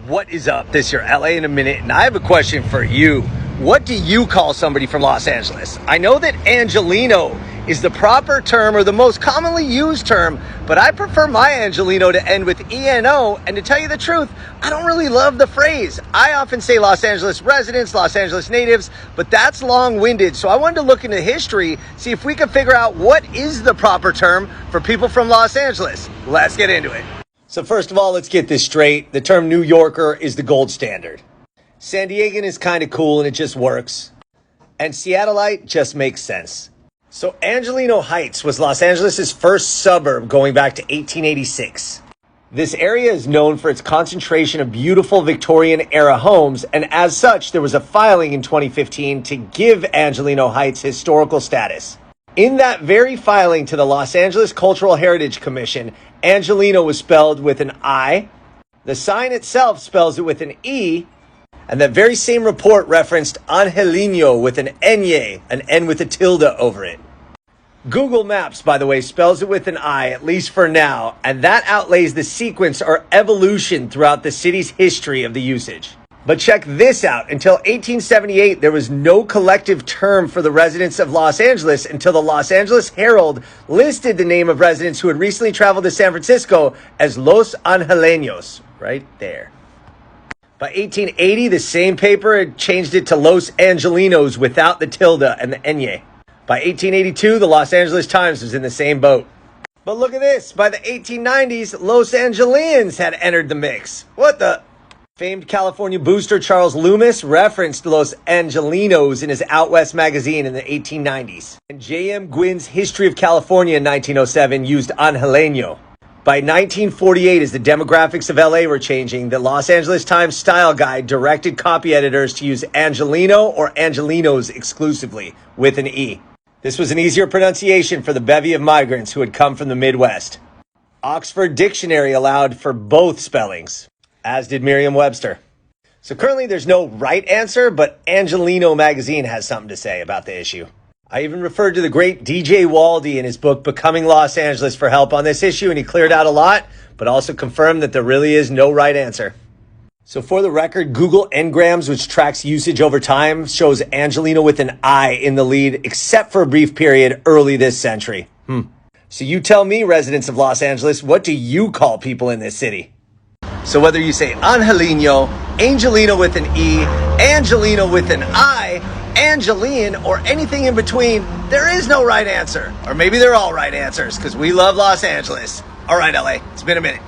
What is up? This is your LA in a minute, and I have a question for you. What do you call somebody from Los Angeles? I know that Angelino is the proper term or the most commonly used term, but I prefer my Angelino to end with ENO, and to tell you the truth, I don't really love the phrase. I often say Los Angeles residents, Los Angeles natives, but that's long-winded, so I wanted to look into history, see if we can figure out what is the proper term for people from Los Angeles. Let's get into it. So first of all, let's get this straight. The term New Yorker is the gold standard. San Diegan is kind of cool and it just works. And Seattleite just makes sense. So Angeleno Heights was Los Angeles' first suburb going back to 1886. This area is known for its concentration of beautiful Victorian-era homes, and as such, there was a filing in 2015 to give Angeleno Heights historical status. In that very filing to the Los Angeles Cultural Heritage Commission, Angeleno was spelled with an I. The sign itself spells it with an E. And that very same report referenced Angeleño with an Enye, an N with a tilde over it. Google Maps, by the way, spells it with an I, at least for now, and that outlays the sequence or evolution throughout the city's history of the usage. But check this out. Until 1878, there was no collective term for the residents of Los Angeles until the Los Angeles Herald listed the name of residents who had recently traveled to San Francisco as Los Angeleños, right there. By 1880, the same paper had changed it to Los Angelenos without the tilde and the enye. By 1882, the Los Angeles Times was in the same boat. But look at this. By the 1890s, Los Angeleans had entered the mix. What the? Famed California booster Charles Loomis referenced Los Angelenos in his Out West magazine in the 1890s. And J.M. Gwynn's History of California in 1907 used Angeleño. By 1948, as the demographics of LA were changing, the Los Angeles Times Style Guide directed copy editors to use Angelino or Angelenos exclusively, with an E. This was an easier pronunciation for the bevy of migrants who had come from the Midwest. Oxford Dictionary allowed for both spellings, as did Merriam-Webster. So currently there's no right answer, but Angeleno magazine has something to say about the issue. I even referred to the great DJ Waldy in his book, Becoming Los Angeles, for help on this issue, and he cleared out a lot, but also confirmed that there really is no right answer. So for the record, Google Ngrams, which tracks usage over time, shows Angeleno with an I in the lead, except for a brief period early this century. So you tell me, residents of Los Angeles, what do you call people in this city? So whether you say Angeleño, Angeleno with an E, Angelino with an I, Angelean, or anything in between, there is no right answer. Or maybe they're all right answers, because we love Los Angeles. All right, LA, it's been a minute.